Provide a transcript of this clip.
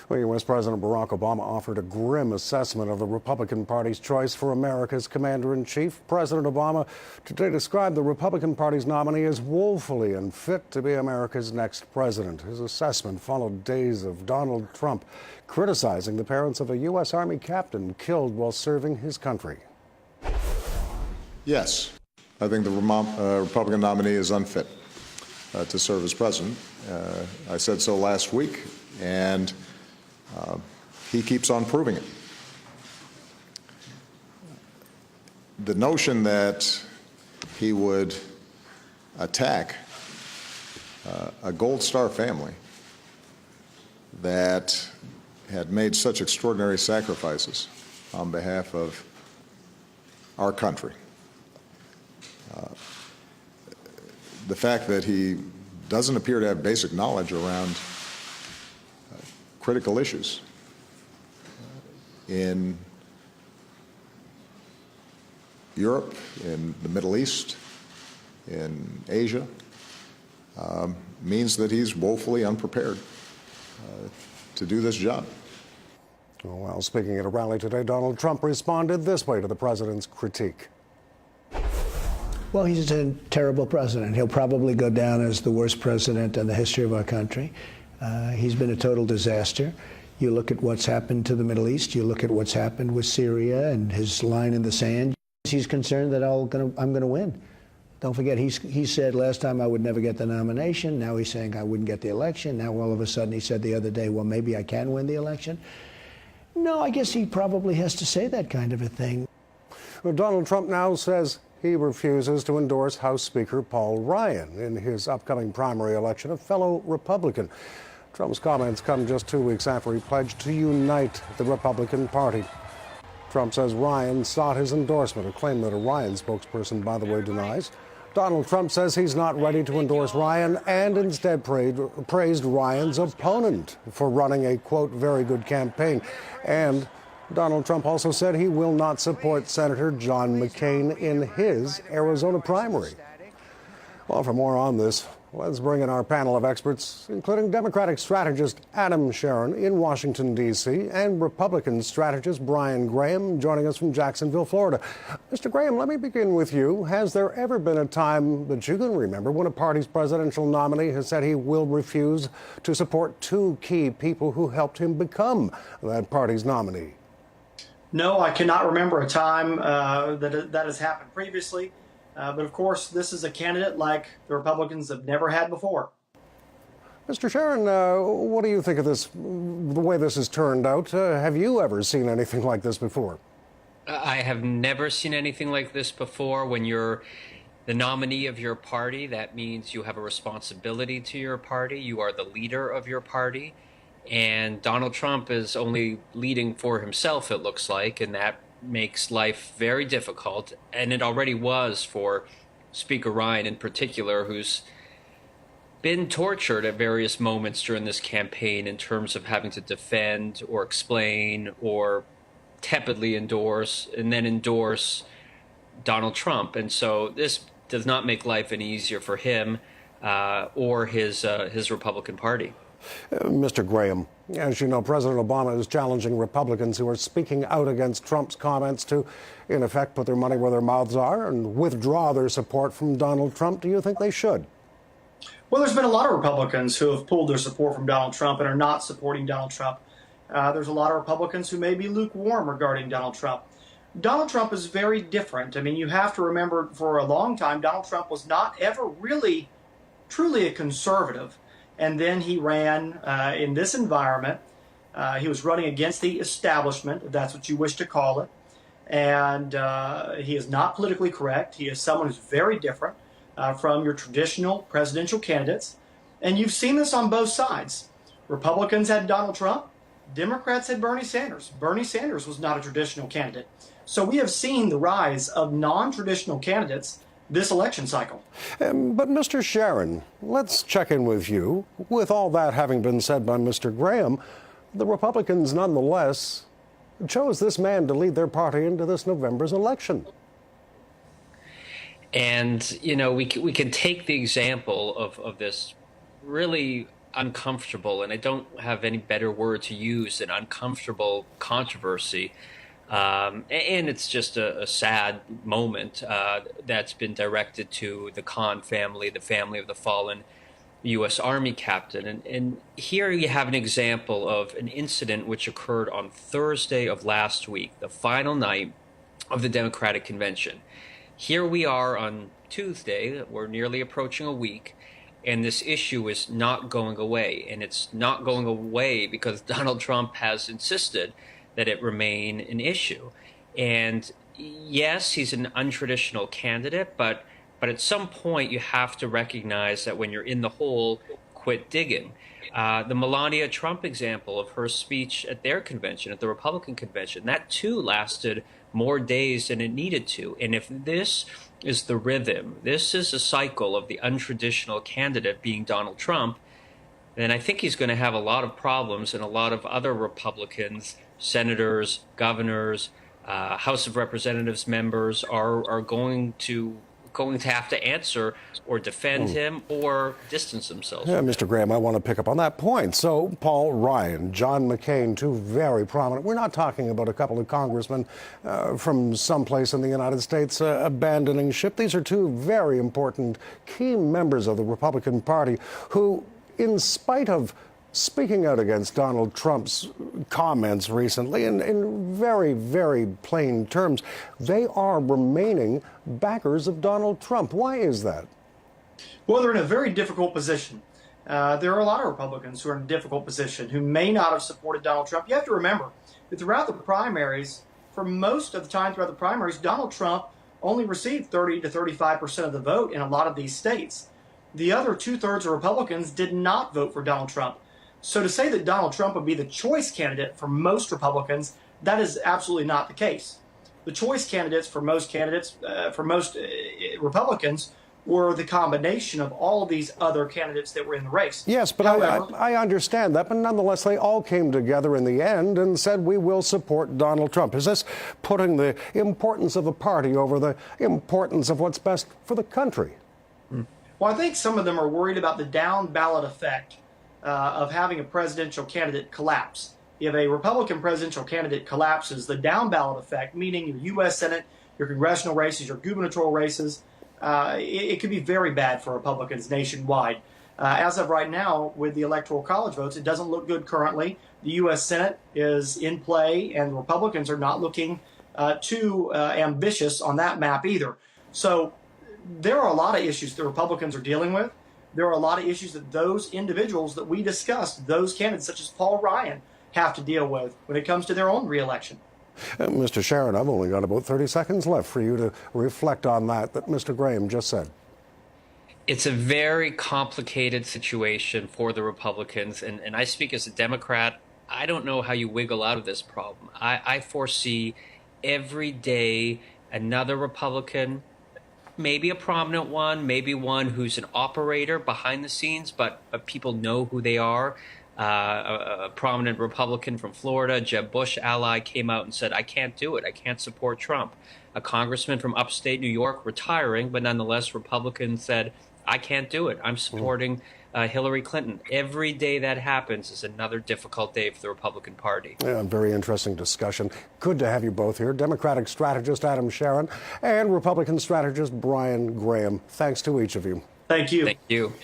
Well, U.S. President Barack Obama offered a grim assessment of the Republican Party's choice for America's commander-in-chief. President Obama today described the Republican Party's nominee as woefully unfit to be America's next president. His assessment followed days of Donald Trump criticizing the parents of a U.S. Army captain killed while serving his country. Yes, I think the Republican nominee is unfit to serve as president. I said so last week, and he keeps on proving it. The notion that he would attack a Gold Star family that had made such extraordinary sacrifices on behalf of our country, the fact that he doesn't appear to have basic knowledge around critical issues in Europe, in the Middle East, in Asia, means that he's woefully unprepared to do this job. Well, speaking at a rally today, Donald Trump responded this way to the president's critique. Well, he's a terrible president. He'll probably go down as the worst president in the history of our country. He's been a total disaster. You look at what's happened to the Middle East. You look at what's happened with Syria and his line in the sand. He's concerned that I'm going to win. Don't forget, he said last time I would never get the nomination. Now he's saying I wouldn't get the election. Now all of a sudden he said the other day, well, maybe I can win the election. No, I guess he probably has to say that kind of a thing. Well, Donald Trump now says he refuses to endorse House Speaker Paul Ryan in his upcoming primary election, a fellow Republican. Trump's comments come just 2 weeks after he pledged to unite the Republican Party. Trump says Ryan sought his endorsement, a claim that a Ryan spokesperson, by the way, denies. Donald Trump says he's not ready to endorse Ryan and instead praised Ryan's opponent for running a, quote, very good campaign. And Donald Trump also said he will not support Senator John McCain in his Arizona primary. Well, for more on this, let's bring in our panel of experts, including Democratic strategist Adam Sharon in Washington, D.C., and Republican strategist Brian Graham, joining us from Jacksonville, Florida. Mr. Graham, let me begin with you. Has there ever been a time that you can remember when a party's presidential nominee has said he will refuse to support two key people who helped him become that party's nominee? No, I cannot remember a time that has happened previously. But of course, this is a candidate like the Republicans have never had before. Mr. Sharon, what do you think of this, the way this has turned out? Have you ever seen anything like this before? I have never seen anything like this before. When you're the nominee of your party, that means you have a responsibility to your party. You are the leader of your party. And Donald Trump is only leading for himself, it looks like, and that makes life very difficult. And it already was for Speaker Ryan in particular, who's been tortured at various moments during this campaign in terms of having to defend or explain or tepidly endorse and then endorse Donald Trump. And so this does not make life any easier for him or his Republican Party. Mr. Graham, as you know, President Obama is challenging Republicans who are speaking out against Trump's comments to, in effect, put their money where their mouths are and withdraw their support from Donald Trump. Do you think they should? Well, there's been a lot of Republicans who have pulled their support from Donald Trump and are not supporting Donald Trump. There's a lot of Republicans who may be lukewarm regarding Donald Trump. Donald Trump is very different. I mean, you have to remember, for a long time, Donald Trump was not ever really, truly a conservative. And then he ran in this environment. He was running against the establishment, if that's what you wish to call it. And he is not politically correct. He is someone who's very different from your traditional presidential candidates. And you've seen this on both sides. Republicans had Donald Trump. Democrats had Bernie Sanders. Bernie Sanders was not a traditional candidate. So we have seen the rise of non-traditional candidates this election cycle. But Mr. Sharon, let's check in with you. With all that having been said by Mr. Graham, the Republicans nonetheless chose this man to lead their party into this November's election. And, you know, we can take the example of this really uncomfortable, and I don't have any better word to use than uncomfortable controversy. And it's just a sad moment that's been directed to the Khan family, the family of the fallen U.S. Army captain. And here you have an example of an incident which occurred on Thursday of last week, the final night of the Democratic Convention. Here we are on Tuesday, we're nearly approaching a week, and this issue is not going away. And it's not going away because Donald Trump has insisted that it remain an issue. And yes, he's an untraditional candidate, but at some point you have to recognize that when you're in the hole, quit digging. The Melania Trump example of her speech at their convention, at the Republican convention, that too lasted more days than it needed to. And if this is the rhythm, this is a cycle of the untraditional candidate being Donald Trump, then I think he's going to have a lot of problems, and a lot of other Republicans, senators, governors, House of Representatives members are going to have to answer or defend him or distance themselves. Yeah, Mr. Graham, I want to pick up on that point. So Paul Ryan, John McCain, two very prominent. We're not talking about a couple of congressmen from someplace in the United States abandoning ship. These are two very important key members of the Republican Party who, in spite of speaking out against Donald Trump's comments recently in very, very plain terms, they are remaining backers of Donald Trump. Why is that? Well, they're in a very difficult position. There are a lot of Republicans who are in a difficult position who may not have supported Donald Trump. You have to remember that throughout the primaries, for most of the time throughout the primaries, Donald Trump only received 30 to 35% of the vote in a lot of these states. The other two-thirds of Republicans did not vote for Donald Trump. So to say that Donald Trump would be the choice candidate for most Republicans, that is absolutely not the case. The choice candidates for most Republicans were the combination of all of these other candidates that were in the race. Yes, but however, I understand that, but nonetheless, they all came together in the end and said, we will support Donald Trump. Is this putting the importance of the party over the importance of what's best for the country? Well, I think some of them are worried about the down ballot effect of having a presidential candidate collapse. If a Republican presidential candidate collapses, the down ballot effect, meaning your U.S. Senate, your congressional races, your gubernatorial races, it could be very bad for Republicans nationwide. As of right now, with the Electoral College votes, it doesn't look good currently. The U.S. Senate is in play, and the Republicans are not looking too ambitious on that map either. So there are a lot of issues the Republicans are dealing with. There are a lot of issues that those individuals that we discussed, those candidates such as Paul Ryan, have to deal with when it comes to their own reelection. Mr. Sharon, I've only got about 30 seconds left for you to reflect on that Mr. Graham just said. It's a very complicated situation for the Republicans, and I speak as a Democrat. I don't know how you wiggle out of this problem. I foresee every day another Republican, maybe a prominent one, maybe one who's an operator behind the scenes, but people know who they are. A prominent Republican from Florida, Jeb Bush ally, came out and said, I can't do it. I can't support Trump. A congressman from upstate New York, retiring, but nonetheless Republican, said, I can't do it. I'm supporting Hillary Clinton. Every day that happens is another difficult day for the Republican Party. Yeah, very interesting discussion. Good to have you both here. Democratic strategist Adam Sharon and Republican strategist Brian Graham. Thanks to each of you. Thank you. Thank you.